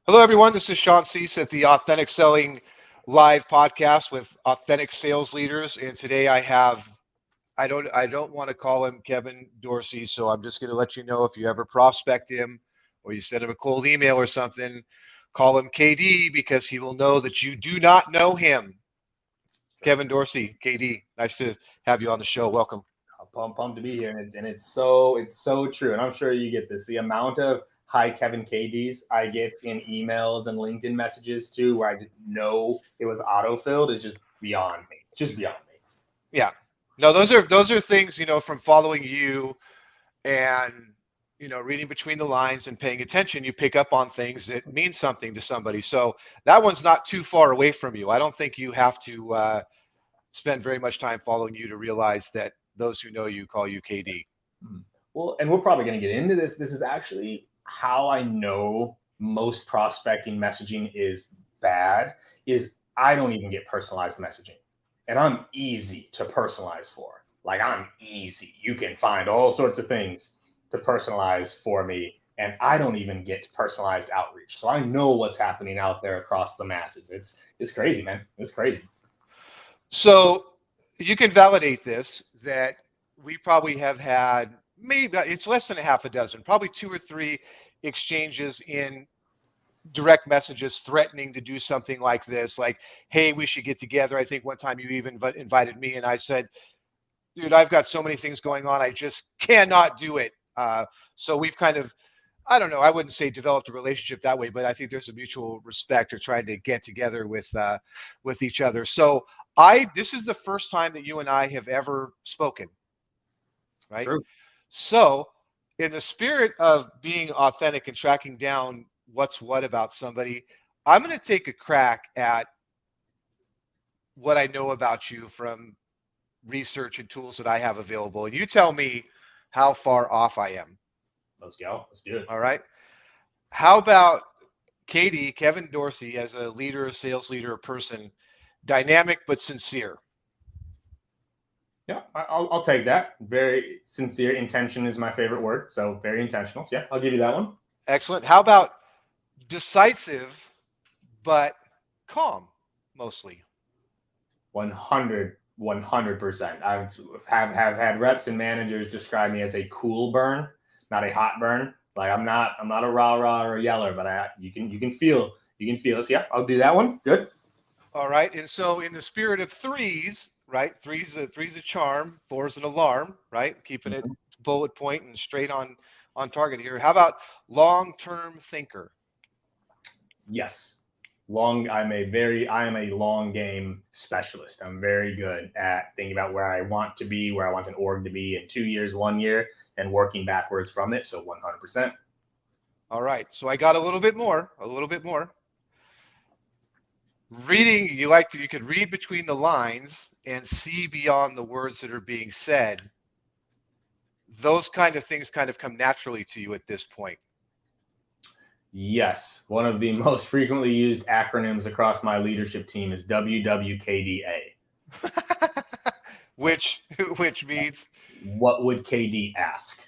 Hello, everyone. This is Sean Cease at the Authentic Selling Live podcast with authentic sales leaders. And today I don't want to call him Kevin Dorsey, so I'm just going to let you know if you ever prospect him or you send him a cold email or something, call him KD because he will know that you do not know him. Kevin Dorsey, KD, nice to have you on the show. Welcome. I'm pumped to be here, and it's so true. And I'm sure you get this. The amount of hi Kevin KDs I get in emails and LinkedIn messages too, where I just know it was autofilled, is just beyond me. Just beyond me. Yeah. No, those are things, from following you and reading between the lines and paying attention, you pick up on things that mean something to somebody. So that one's not too far away from you. I don't think you have to spend very much time following you to realize that those who know you call you KD. Well, and we're probably going to get into this. This is actually how I know most prospecting messaging is bad. Is I don't even get personalized messaging, and I'm easy to personalize for. Like, I'm easy. You can find all sorts of things to personalize for me, and I don't even get personalized outreach. So I know what's happening out there across the masses. It's crazy, man. It's crazy. So you can validate this that we probably have had maybe it's less than a half a dozen, probably two or three exchanges in direct messages threatening to do something like this, like, hey, we should get together. I think one time you even invited me and I said, dude, I've got so many things going on. I just cannot do it. So we've kind of, I don't know, I wouldn't say developed a relationship that way, but I think there's a mutual respect or trying to get together with each other. So this is the first time that you and I have ever spoken, right? True. So in the spirit of being authentic and tracking down what's what about somebody, I'm going to take a crack at what I know about you from research and tools that I have available. And you tell me how far off I am. Let's go. Let's do it. All right. How about Kevin Dorsey, as a leader, a sales leader, a person, dynamic but sincere? Yeah, I'll take that. Very sincere. Intention is my favorite word. So very intentional. So yeah, I'll give you that one. Excellent. How about decisive but calm, mostly? 100%. I have had reps and managers describe me as a cool burn, not a hot burn. Like, I'm not a rah or a yeller, but you can feel it. So yeah, I'll do that one. Good. All right. And so in the spirit of threes, right? Three's a charm, four's an alarm, right? Keeping it bullet point and straight on target here. How about long-term thinker? Yes. I am a long game specialist. I'm very good at thinking about where I want to be, where I want an org to be in 2 years, 1 year, and working backwards from it. So 100%. All right. So I got a little bit more. Reading, you could read between the lines and see beyond the words that are being said. Those kind of things kind of come naturally to you at this point. Yes. One of the most frequently used acronyms across my leadership team is WWKDA. which means, what would KD ask?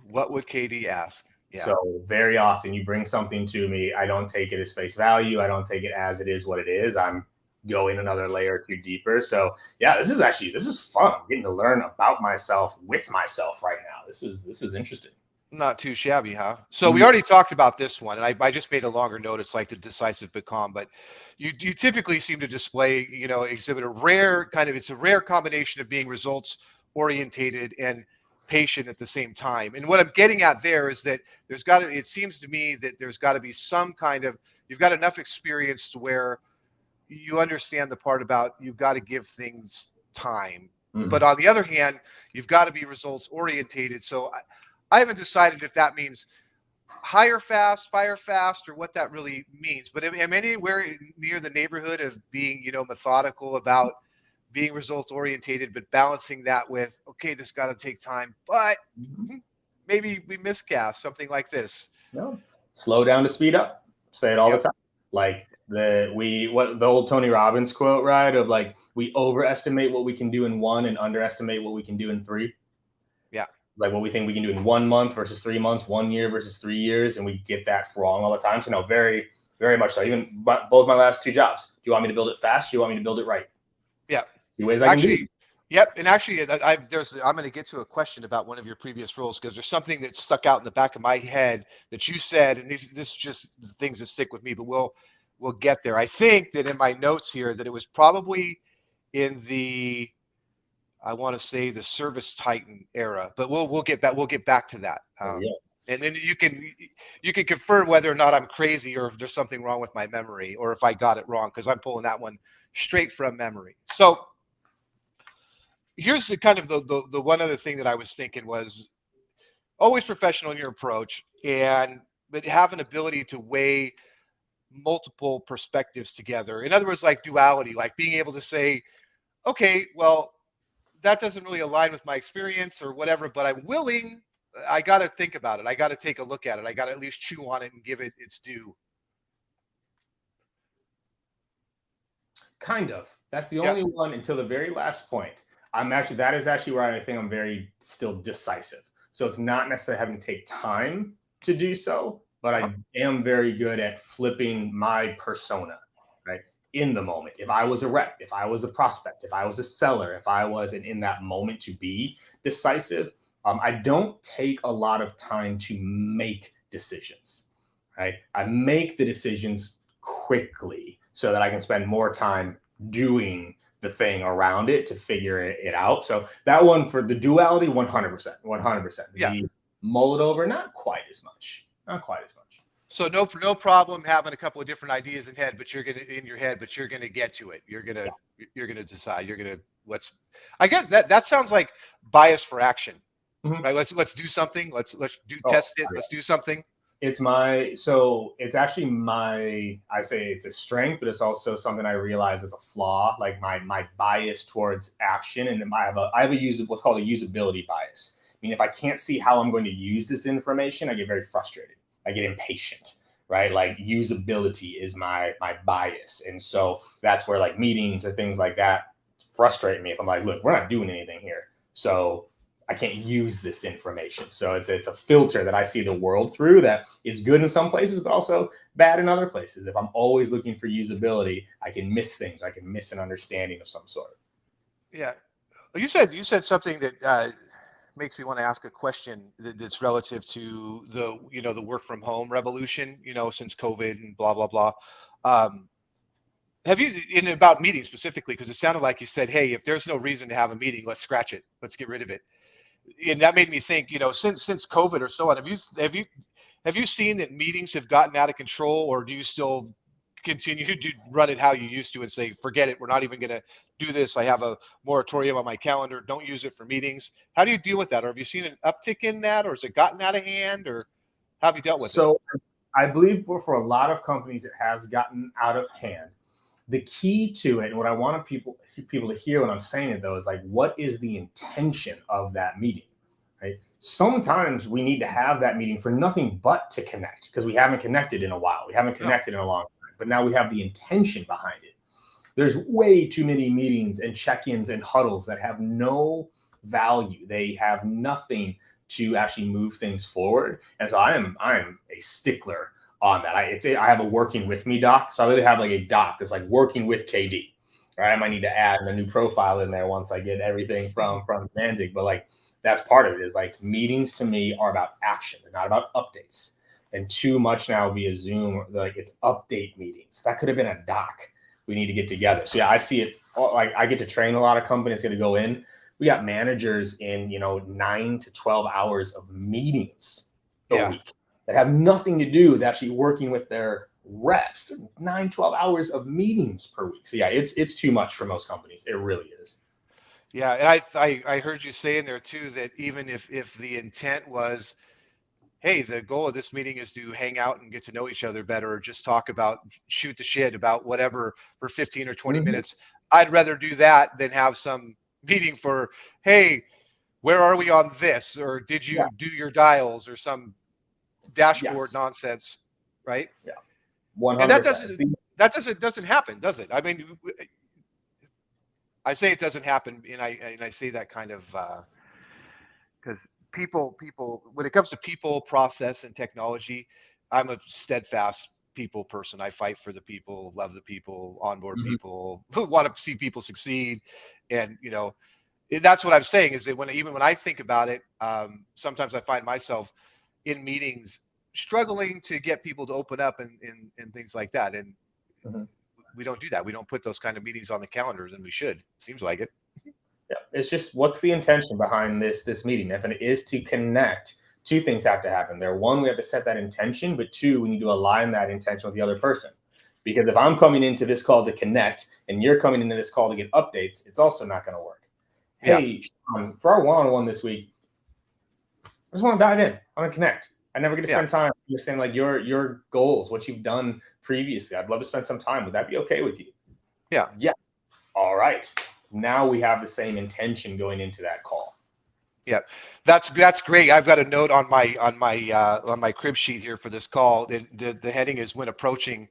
What would KD ask? Yeah. So very often you bring something to me, I don't take it as face value. I don't take it as it is what it is. I'm going another layer or two deeper. So yeah, this is fun. I'm getting to learn about myself with myself right now. This is interesting. Not too shabby, huh? So we already talked about this one, and I just made a longer note. It's like the decisive but calm, but you typically seem to display, exhibit it's a rare combination of being results orientated and patient at the same time. And what I'm getting at there is that it seems to me that there's got to be some kind of, you've got enough experience to where you understand the part about you've got to give things time. Mm-hmm. But on the other hand, you've got to be results orientated. So I haven't decided if that means hire fast, fire fast, or what that really means. But am anywhere near the neighborhood of being, methodical about being results orientated, but balancing that with, okay, this got to take time, but maybe we miscast something like this. No, slow down to speed up. Say it all the time. Like the old Tony Robbins quote, right? Of like, we overestimate what we can do in 1 and underestimate what we can do in 3. Yeah. Like what we think we can do in 1 month versus 3 months, 1 year versus 3 years. And we get that wrong all the time. So no, very, Very much so. Even both my last 2 jobs. Do you want me to build it fast? Do you want me to build it right? Yeah. 2 ways I can do it. Actually, yep. And actually, I'm going to get to a question about one of your previous roles because there's something that stuck out in the back of my head that you said, and this is just the things that stick with me. But we'll get there. I think that in my notes here that it was probably in the, I want to say, the Service Titan era, but we'll get back to that. Yeah. And then you can confirm whether or not I'm crazy or if there's something wrong with my memory or if I got it wrong, because I'm pulling that one straight from memory. So here's the kind of the one other thing that I was thinking was always professional in your approach, but have an ability to weigh multiple perspectives together. In other words, like duality, like being able to say, okay, well, that doesn't really align with my experience or whatever, but I'm willing. I got to think about it. I got to take a look at it. I got to at least chew on it and give it its due. Kind of. That's the Yeah. only one until the very last point. That is actually where I think I'm very still decisive. So it's not necessarily having to take time to do so, but I am very good at flipping my persona, right? In the moment. If I was a rep, if I was a prospect, if I was a seller, if I was in that moment to be decisive, I don't take a lot of time to make decisions, right? I make the decisions quickly so that I can spend more time doing the thing around it to figure it out. So that one for the duality, 100%, 100%. Yeah. The mull it over, not quite as much. So no problem having a couple of different ideas in head, but you're gonna get to it. You're gonna decide. I guess that sounds like bias for action, right? Let's do something. Let's test it. Let's do something. It's actually I say it's a strength, but it's also something I realize is a flaw, like my bias towards action. And I have what's called a usability bias. I mean, if I can't see how I'm going to use this information, I get very frustrated. I get impatient, right? Like usability is my bias. And so that's where like meetings or things like that frustrate me if I'm like, look, we're not doing anything here. So I can't use this information. So it's a filter that I see the world through that is good in some places, but also bad in other places. If I'm always looking for usability, I can miss things. I can miss an understanding of some sort. Yeah. You said something that makes me want to ask a question that's relative to the work from home revolution, since COVID and blah, blah, blah. Have you, in about meetings specifically, because it sounded like you said, hey, if there's no reason to have a meeting, let's scratch it. Let's get rid of it. And that made me think, since COVID or so on, have you seen that meetings have gotten out of control, or do you still continue to run it how you used to and say, forget it, we're not even going to do this. I have a moratorium on my calendar. Don't use it for meetings. How do you deal with that? Or have you seen an uptick in that, or has it gotten out of hand, or how have you dealt with it? So I believe for a lot of companies, it has gotten out of hand. The key to it, and what I want people to hear when I'm saying it, though, is like, what is the intention of that meeting, right? Sometimes we need to have that meeting for nothing but to connect, because we haven't connected in a while. We haven't connected in a long time, but now we have the intention behind it. There's way too many meetings and check-ins and huddles that have no value. They have nothing to actually move things forward. And so I'm a stickler on that. I have a working with me doc. So I literally have like a doc that's like working with KD, right? I might need to add a new profile in there once I get everything from Mantic, but like that's part of it. Is like meetings to me are about action. They're not about updates. And too much now via Zoom, like it's update meetings. That could have been a doc. We need to get together. So yeah, I see it. Like I get to train a lot of companies going to go in. We got managers in 9 to 12 hours of meetings a week that have nothing to do with actually working with their reps. 9, 12 hours of meetings per week. So yeah, it's too much for most companies. It really is. Yeah, and I heard you say in there too that even if the intent was, hey, the goal of this meeting is to hang out and get to know each other better, or just talk about, shoot the shit about whatever for 15 or 20 minutes, I'd rather do that than have some meeting for, hey, where are we on this, or did you do your dials, or some dashboard nonsense, right? Yeah, 100%. And that doesn't happen, does it? I mean, I say it doesn't happen, and I say that kind of because people when it comes to people, process, and technology, I'm a steadfast people person. I fight for the people, love the people, onboard Mhm. people, want to see people succeed. And, that's what I'm saying is that even when I think about it, sometimes I find myself in meetings struggling to get people to open up and things like that. And Mhm. we don't do that. We don't put those kind of meetings on the calendars, and we should. Seems like it. Yeah, it's just what's the intention behind this meeting? If it is to connect, two things have to happen there. One, we have to set that intention, but two, we need to align that intention with the other person. Because if I'm coming into this call to connect and you're coming into this call to get updates, it's also not going to work. Yeah. Hey, Sean, for our one-on-one this week, I just want to dive in. I want to connect. I never get to spend time understanding like your goals, what you've done previously. I'd love to spend some time. Would that be okay with you? Yeah. Yes. All right. Now we have the same intention going into that call. Yeah, that's great. I've got a note on my crib sheet here for this call. The heading is when approaching.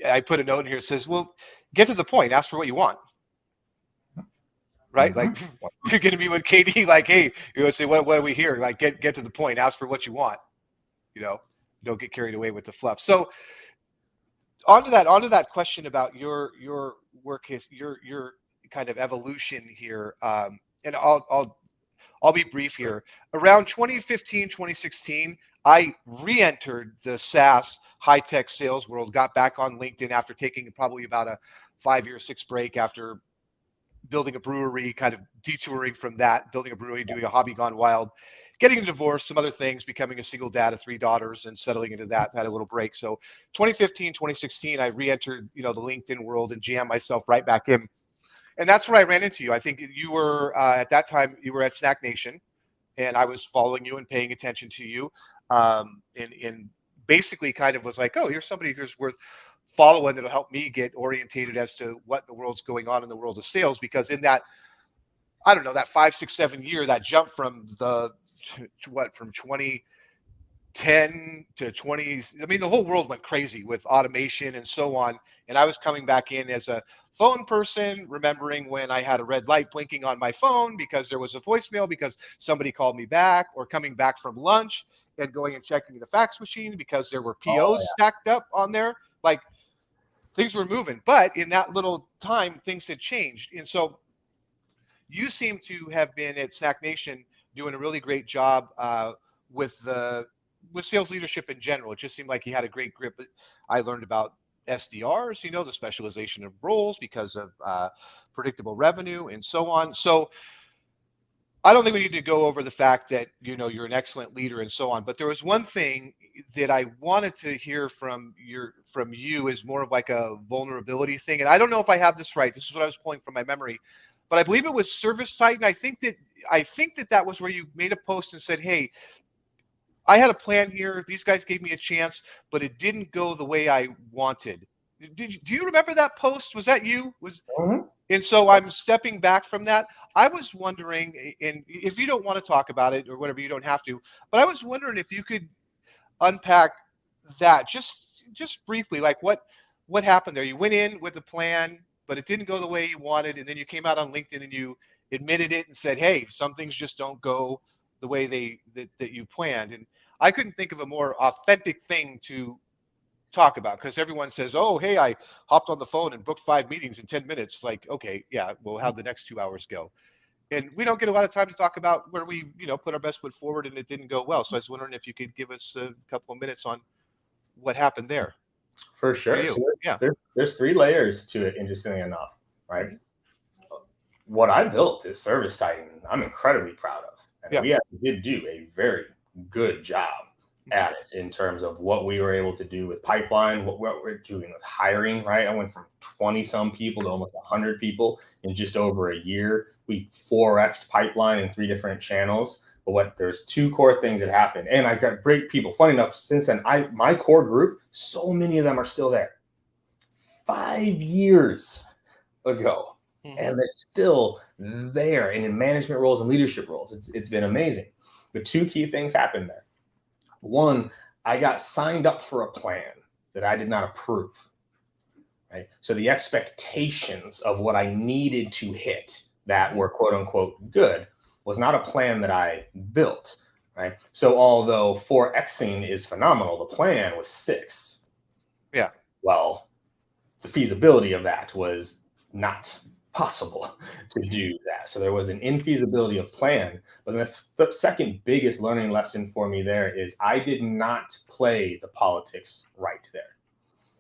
I put a note in here that says, "Well, get to the point. Ask for what you want." Right? Mm-hmm. Like you're going to be with Katie. Like, hey, you're going to say, "What are we here?" Like, get to the point. Ask for what you want. Don't get carried away with the fluff. So onto that question about your work, your kind of evolution here, and I'll be brief here. Around 2015, 2016, I re-entered the SaaS high-tech sales world, got back on LinkedIn after taking probably about a 5-year, 6 break after building a brewery, kind of detouring from that, building a brewery, doing a hobby gone wild, getting a divorce, some other things, becoming a single dad of 3 daughters and settling into that, had a little break. So 2015, 2016, I re-entered, the LinkedIn world and jammed myself right back in. And that's where I ran into you. I think you were at that time you were at Snack Nation, and I was following you and paying attention to you, and basically kind of was like, oh, here's somebody who's worth following that'll help me get orientated as to what in the world's going on in the world of sales. Because in that, I don't know, that 5, 6, 7 year, that jump from from 2010 to 20, I mean, the whole world went crazy with automation and so on. And I was coming back in as a phone person, remembering when I had a red light blinking on my phone because there was a voicemail because somebody called me back, or coming back from lunch and going and checking the fax machine because there were Oh, POs stacked up on there. Like, things were moving. But in that little time, things had changed. And so you seem to have been at Snack Nation doing a really great job with the with sales leadership in general. It just seemed like you had a great grip. I learned about SDRs, the specialization of roles because of predictable revenue and so on. So I don't think we need to go over the fact that you're an excellent leader and so on. But there was one thing that I wanted to hear from you is more of like a vulnerability thing. And I don't know if I have this right. This is what I was pulling from my memory, but I believe it was Service Titan. I think that was where you made a post and said, "Hey, I had a plan here. These guys gave me a chance, but it didn't go the way I wanted." Do you remember that post? Was that you? Mhm. And so I'm stepping back from that. I was wondering, and if you don't want to talk about it or whatever, you don't have to, but I was wondering if you could unpack that just briefly, like what happened there. You went in with a plan, but it didn't go the way you wanted, and then you came out on LinkedIn and you admitted it and said, "Hey, some things just don't go the way that you planned." And I couldn't think of a more authentic thing to talk about, because everyone says, "Oh, hey, I hopped on the phone and booked 5 meetings in 10 minutes." Like, okay, yeah, well, how'd the next 2 hours go? And we don't get a lot of time to talk about where we put our best foot forward and it didn't go well. So I was wondering if you could give us a couple of minutes on what happened there For for sure. you. So Yeah. there's 3 layers to it, interestingly enough, right? Mm-hmm. What I built is Service Titan, I'm incredibly proud of. And Yeah. we actually did do a very good job at it in terms of what we were able to do with pipeline, what we're doing with hiring, right? I went from 20 some people to almost 100 people in just over a year. We 4x'd pipeline in 3 different channels. But there's 2 core things that happened. And I got great people. Funny enough, since then, my core group, so many of them are still there. 5 years ago. Mm-hmm. And they're still there and in management roles and leadership roles. It's been amazing. But 2 key things happened there. One, I got signed up for a plan that I did not approve. Right? So the expectations of what I needed to hit that were quote unquote good was not a plan that I built. Right? So although 4Xing is phenomenal, the plan was 6. Yeah. Well, the feasibility of that was not possible to do that. So there was an infeasibility of plan. But that's the second biggest learning lesson for me there is I did not play the politics right there.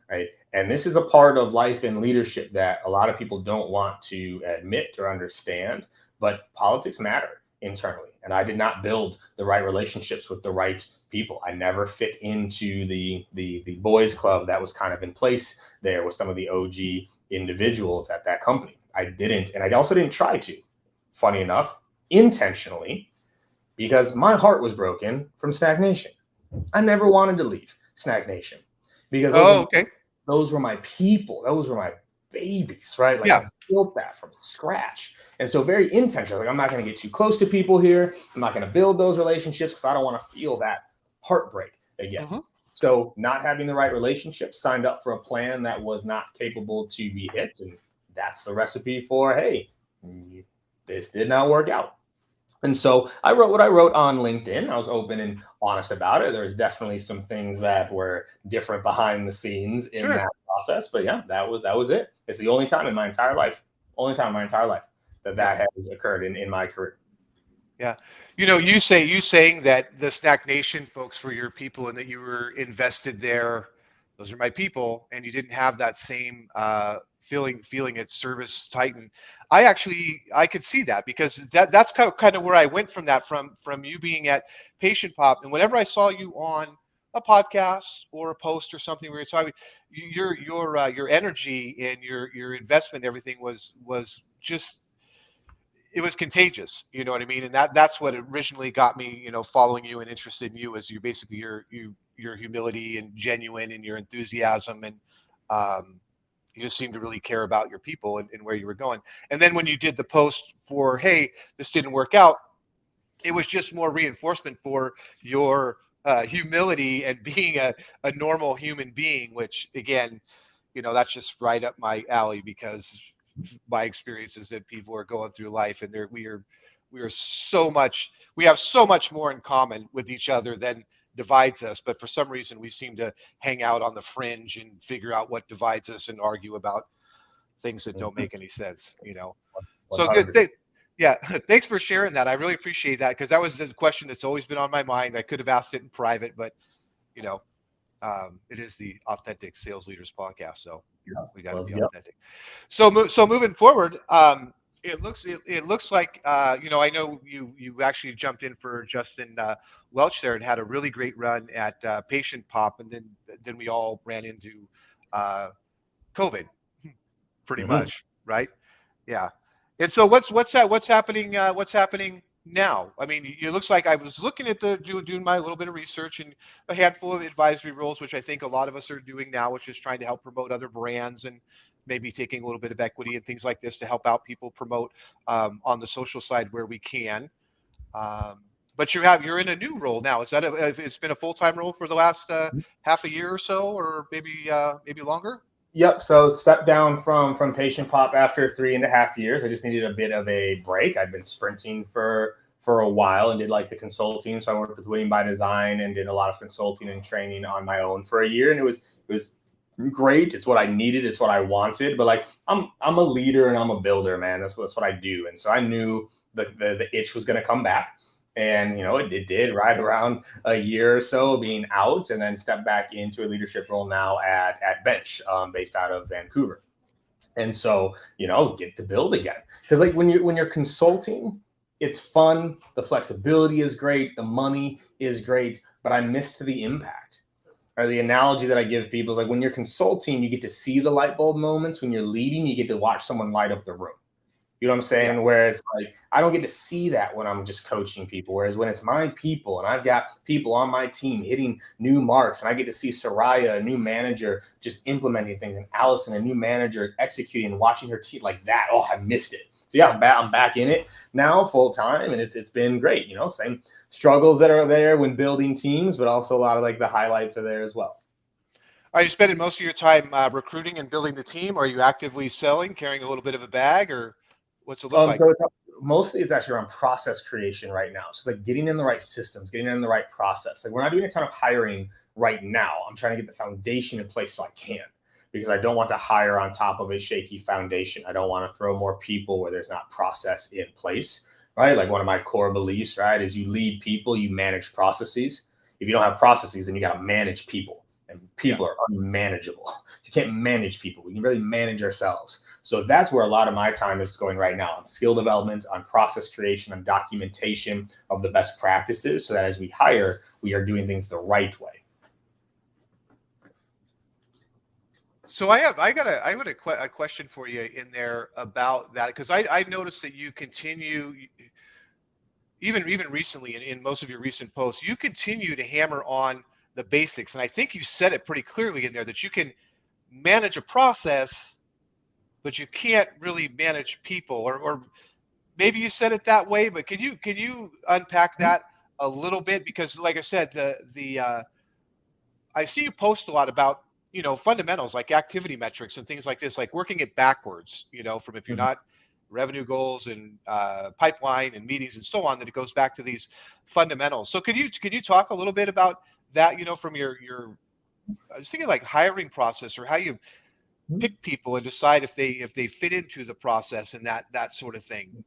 Right. And this is a part of life and leadership that a lot of people don't want to admit or understand, but politics matter internally. And I did not build the right relationships with the right people. I never fit into the boys club that was kind of in place there with some of the OG individuals at that company. I didn't, and I also didn't try to, funny enough, intentionally, because my heart was broken from stagnation. I never wanted to leave stagnation because Oh, okay. those were my people. Those were my babies, right? Like Yeah. I built that from scratch. And so very intentional. Like I'm not going to get too close to people here. I'm not going to build those relationships because I don't want to feel that heartbreak again. Mm-hmm. So not having the right relationships, signed up for a plan that was not capable to be hit. And that's the recipe for, hey, this did not work out. And so I wrote what I wrote on LinkedIn. I was open and honest about it. There was definitely some things that were different behind the scenes in that process. But yeah, that was it. It's the only time in my entire life, that has occurred in my career. Yeah. You saying that the Snack Nation folks were your people and that you were invested there. Those are my people, and you didn't have that same feeling at Service Titan. I could see that because that's kind of where I went from that from you being at Patient Pop, and whenever I saw you on a podcast or a post or something where you're talking, your energy and your investment, everything was just, it was contagious. You know what I mean? And that's what originally got me, following you and interested in you, as you basically your humility and genuine and your enthusiasm, and you just seem to really care about your people and where you were going. And then when you did the post for, hey, this didn't work out, it was just more reinforcement for your humility and being a normal human being, which again, that's just right up my alley, because my experience is that people are going through life and we have so much more in common with each other than divides us, but for some reason we seem to hang out on the fringe and figure out what divides us and argue about things that don't make any sense. So good. 100%. Yeah, thanks for sharing that. I really appreciate that, because that was the question that's always been on my mind. I could have asked it in private, but you know it is the Authentic Sales Leaders podcast, so we got to be authentic. So moving forward, it looks like I know you actually jumped in for Justin Welch there and had a really great run at Patient Pop, and then we all ran into COVID, pretty much, right? Yeah. And so what's happening now? I mean, it looks like I was looking at doing my little bit of research, and a handful of advisory roles, which I think a lot of us are doing now, which is trying to help promote other brands and maybe taking a little bit of equity and things like this to help out people promote on the social side where we can. But you're in a new role now. Is that it's been a full-time role for the last half a year or so, or maybe longer? Yep. So stepped down from Patient Pop after 3.5 years. I just needed a bit of a break. I'd been sprinting for a while and did like the consulting. So I worked with Winning by Design and did a lot of consulting and training on my own for a year. And it was great. It's what I needed. It's what I wanted. But like I'm a leader and I'm a builder, man. That's what I do. And so I knew the itch was going to come back. And, it did right around a year or so being out, and then step back into a leadership role now at Bench, based out of Vancouver. And so, get to build again. Because like when you're consulting, it's fun. The flexibility is great. The money is great. But I missed the impact. Or the analogy that I give people is like when you're consulting, you get to see the light bulb moments. When you're leading, you get to watch someone light up the room. You know what I'm saying? Yeah. Whereas like, I don't get to see that when I'm just coaching people. Whereas when it's my people and I've got people on my team hitting new marks, and I get to see Soraya, a new manager, just implementing things, and Allison, a new manager, executing and watching her team like that. Oh, I missed it. So yeah, I'm back in it now full time, and it's been great. Same struggles that are there when building teams, but also a lot of like the highlights are there as well. Are you spending most of your time recruiting and building the team? Or are you actively selling, carrying a little bit of a bag, or what's it look like? So mostly it's actually around process creation right now. So like getting in the right systems, getting in the right process. Like we're not doing a ton of hiring right now. I'm trying to get the foundation in place so I can, because I don't want to hire on top of a shaky foundation. I don't want to throw more people where there's not process in place, right? Like one of my core beliefs, right, is you lead people, you manage processes. If you don't have processes, then you got to manage people, and people are unmanageable. You can't manage people. We can really manage ourselves. So that's where a lot of my time is going right now, on skill development, on process creation, on documentation of the best practices, so that as we hire, we are doing things the right way. So I got a question for you in there about that, because I noticed that you continue, even recently in most of your recent posts, you continue to hammer on the basics, and I think you said it pretty clearly in there that you can manage a process, but you can't really manage people, or maybe you said it that way, but can you unpack that a little bit? Because like I said, I see you post a lot about, fundamentals like activity metrics and things like this, like working it backwards, from, if you're not revenue goals and pipeline and meetings and so on, that it goes back to these fundamentals. So could you talk a little bit about that, from your I was thinking like hiring process, or how you pick people and decide if they fit into the process and that sort of thing.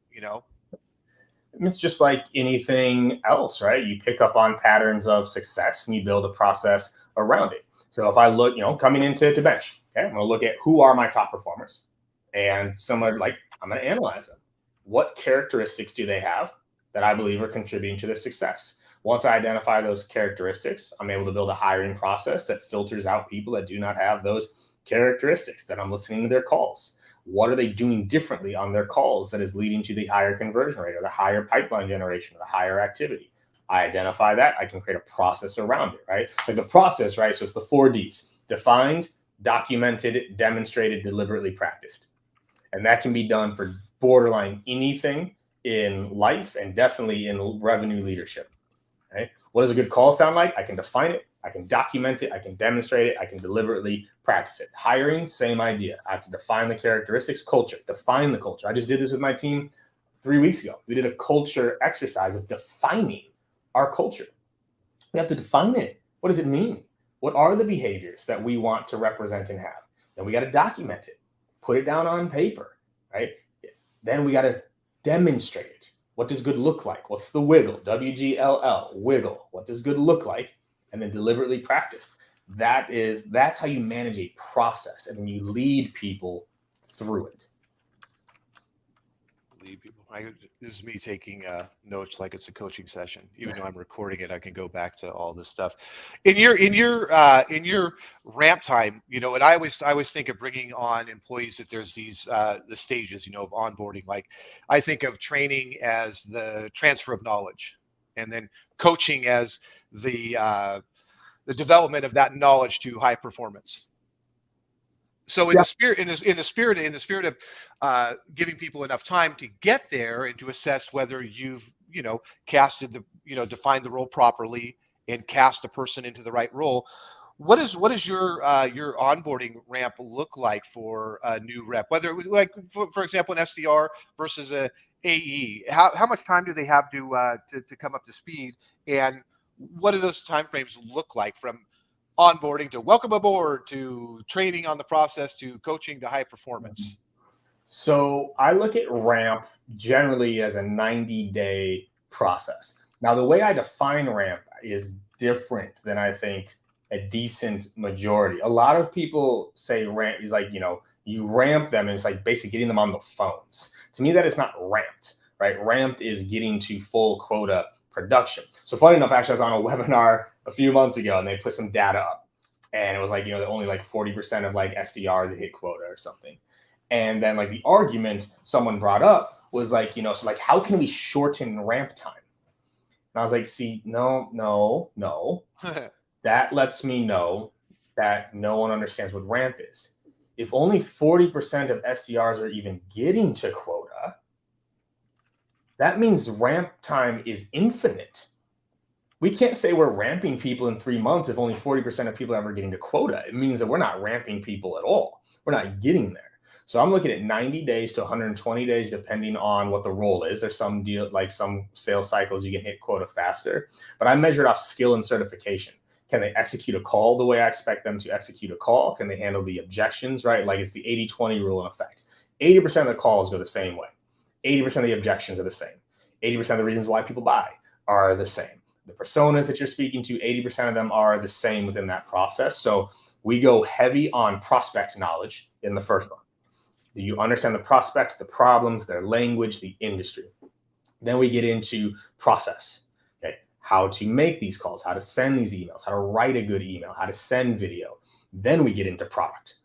It's just like anything else, right? You pick up on patterns of success and you build a process around it. So if I look, coming into bench, okay, I'm going to look at who are my top performers, and I'm going to analyze them. What characteristics do they have that I believe are contributing to their success? Once I identify those characteristics, I'm able to build a hiring process that filters out people that do not have those characteristics. Then I'm listening to their calls. What are they doing differently on their calls that is leading to the higher conversion rate, or the higher pipeline generation, or the higher activity? I identify that. I can create a process around it, right? Like the process, right? So it's the 4 Ds: defined, documented, demonstrated, deliberately practiced. And that can be done for borderline anything in life, and definitely in revenue leadership. Okay? What does a good call sound like? I can define it, I can document it, I can demonstrate it, I can deliberately practice it. Hiring, same idea. I have to define the characteristics. Culture, define the culture. I just did this with my team 3 weeks ago. We did a culture exercise of defining our culture. We have to define it. What does it mean? What are the behaviors that we want to represent and have? Then we got to document it, put it down on paper, right? Then we got to demonstrate it. What does good look like? What's the wiggle? WGLL, wiggle. What does good look like? And then deliberately practice. That's how you manage a process, and then you lead people through it. Lead people. This is me taking notes like it's a coaching session. Even though I'm recording it, I can go back to all this stuff. In your ramp time, and I always think of bringing on employees that there's these the stages, of onboarding. Like I think of training as the transfer of knowledge, and then coaching as the development of that knowledge to high performance. So in the spirit of giving people enough time to get there and to assess whether you've casted defined the role properly and cast a person into the right role, what is your onboarding ramp look like for a new rep? Whether it was like for example an SDR versus a AE, how much time do they have to come up to speed, and what do those timeframes look like from onboarding to welcome aboard to training on the process to coaching to high performance? So I look at ramp generally as a 90-day process. Now, the way I define ramp is different than I think a decent majority. A lot of people say ramp is like, you ramp them and it's like basically getting them on the phones. To me, that is not ramped, right? Ramped is getting to full quota production. So funny enough, actually, I was on a webinar a few months ago and they put some data up, and it was like, that only like 40% of like SDRs hit quota or something. And then like the argument someone brought up was like, so like, how can we shorten ramp time? And I was like, see, no. That lets me know that no one understands what ramp is. If only 40% of SDRs are even getting to quota, that means ramp time is infinite. We can't say we're ramping people in 3 months if only 40% of people are ever getting to quota. It means that we're not ramping people at all. We're not getting there. So I'm looking at 90 days to 120 days, depending on what the role is. There's some deal, like some sales cycles, you can hit quota faster, but I measured off skill and certification. Can they execute a call the way I expect them to execute a call? Can they handle the objections, right? Like it's the 80-20 rule in effect. 80% of the calls go the same way. 80% of the objections are the same. 80% of the reasons why people buy are the same. The personas that you're speaking to, 80% of them are the same within that process. So we go heavy on prospect knowledge in the first one. Do you understand the prospect, the problems, their language, the industry? Then we get into process. Okay, how to make these calls, how to send these emails, how to write a good email, how to send video. Then we get into product.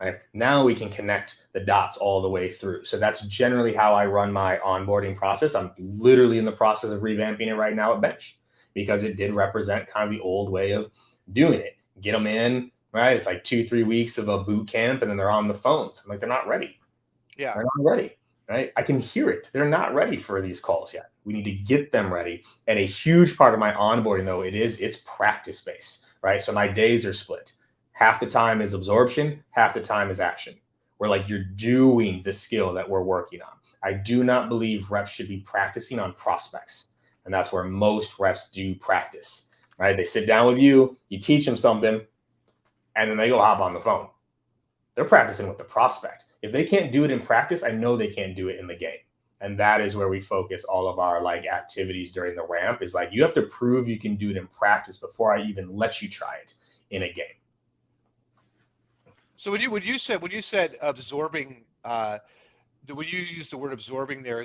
Right? Now we can connect the dots all the way through. So that's generally how I run my onboarding process. I'm literally in the process of revamping it right now at Bench, because it did represent kind of the old way of doing it. Get them in, right? It's like 2-3 weeks of a boot camp, and then they're on the phones. I'm like, they're not ready. Yeah. They're not ready, right? I can hear it. They're not ready for these calls yet. We need to get them ready. And a huge part of my onboarding, though, it's practice based, right? So my days are split. Half the time is absorption, half the time is action. We're like, you're doing the skill that we're working on. I do not believe reps should be practicing on prospects. And that's where most reps do practice, right? They sit down with you, you teach them something, and then they go hop on the phone. They're practicing with the prospect. If they can't do it in practice, I know they can't do it in the game. And that is where we focus all of our like activities during the ramp, is like, you have to prove you can do it in practice before I even let you try it in a game. So when you said absorbing, when you use the word absorbing there,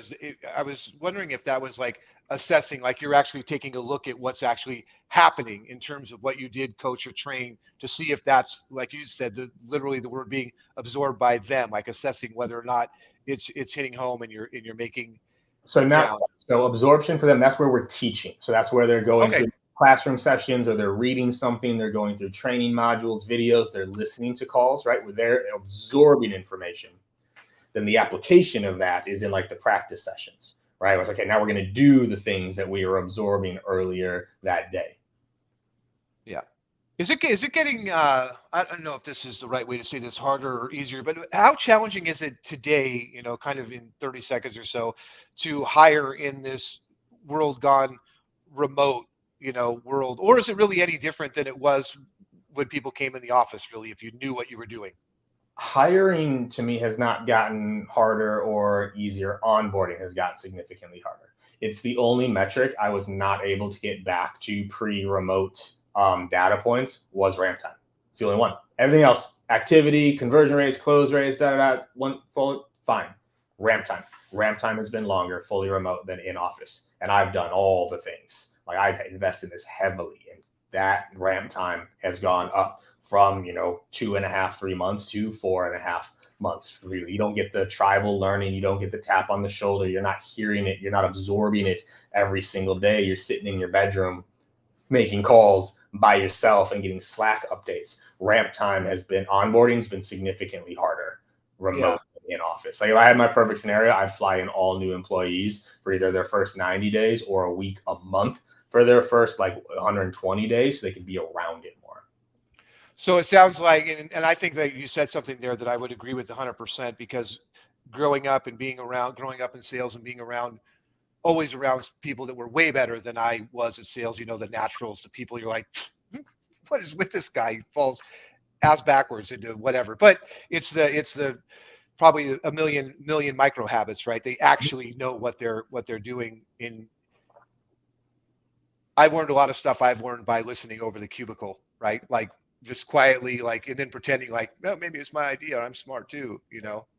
I was wondering if that was like assessing, like you're actually taking a look at what's actually happening in terms of what you did coach or train, to see if that's, like you said, literally the word being absorbed by them, like assessing whether or not it's hitting home and you're making. So so absorption for them, that's where we're teaching. So that's where they're going through classroom sessions, or they're reading something, they're going through training modules, videos, they're listening to calls, right? Where they're absorbing information. Then the application of that is in like the practice sessions, right? It's okay, now we're going to do the things that we were absorbing earlier that day. Yeah. Is it getting, I don't know if this is the right way to say this, harder or easier, but how challenging is it today, kind of in 30 seconds or so, to hire in this world gone remote, world? Or is it really any different than it was when people came in the office, really, if you knew what you were doing? Hiring to me has not gotten harder or easier. Onboarding has gotten significantly harder. It's the only metric I was not able to get back to pre-remote data points was ramp time. It's the only one. Everything else, activity, conversion rates, close rates, one full, fine. Ramp time. Ramp time has been longer fully remote than in office. And I've done all the things. Like, I've invested in this heavily, and that ramp time has gone up from 2.5, 3 months to 4.5 months. Really, you don't get the tribal learning, you don't get the tap on the shoulder, you're not hearing it, you're not absorbing it every single day. You're sitting in your bedroom making calls by yourself and getting Slack updates. Ramp time onboarding's been significantly harder remote in office. Like, if I had my perfect scenario, I'd fly in all new employees for either their first 90 days or a week, a month for their first like 120 days, so they could be around it more. So it sounds like, and I think that you said something there that I would agree with 100%, because growing up in sales and being always around people that were way better than I was at sales, the naturals, the people you're like, what is with this guy? He falls ass backwards into whatever. But it's the probably a million micro habits, right? They actually know what they're doing. I've learned a lot of stuff I've learned by listening over the cubicle, right? Like, just quietly, like, and then pretending like, no, maybe it's my idea, I'm smart too,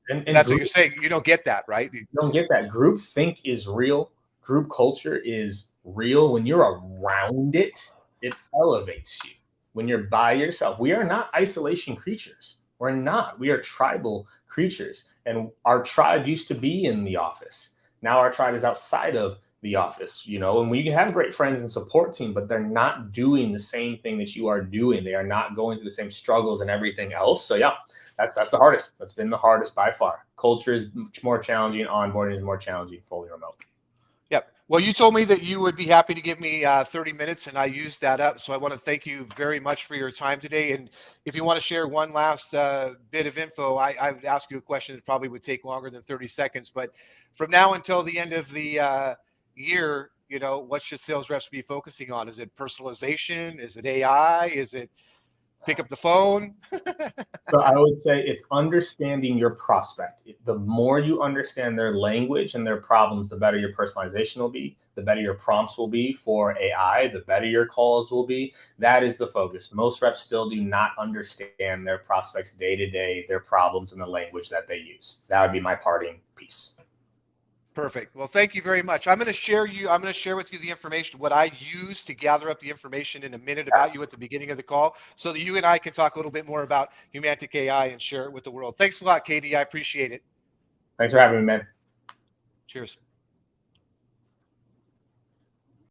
And that's what you're saying. You don't get that, right? You don't get that. Group think is real. Group culture is real. When you're around it, it elevates you. When you're by yourself, we are not isolation creatures. We're not. We are tribal creatures. And our tribe used to be in the office. Now our tribe is outside of the office, and we can have great friends and support team, but they're not doing the same thing that you are doing. They are not going through the same struggles and everything else. So yeah, that's the hardest. That's been the hardest by far. Culture is much more challenging. Onboarding is more challenging fully remote. Yep. Well, you told me that you would be happy to give me 30 minutes, and I used that up. So I want to thank you very much for your time today. And if you want to share one last bit of info, I would ask you a question that probably would take longer than 30 seconds. But from now until the end of the year, what should sales reps be focusing on? Is it personalization? Is it AI? Is it pick up the phone? So I would say it's understanding your prospect. The more you understand their language and their problems, the better your personalization will be, the better your prompts will be for AI, the better your calls will be. That is the focus. Most reps still do not understand their prospects day to day, their problems and the language that they use. That would be my parting piece. Perfect. Well, thank you very much. I'm going to share with you the information, what I use to gather up the information in a minute about you at the beginning of the call, so that you and I can talk a little bit more about Humantic AI and share it with the world. Thanks a lot, Katie. I appreciate it. Thanks for having me, man. Cheers.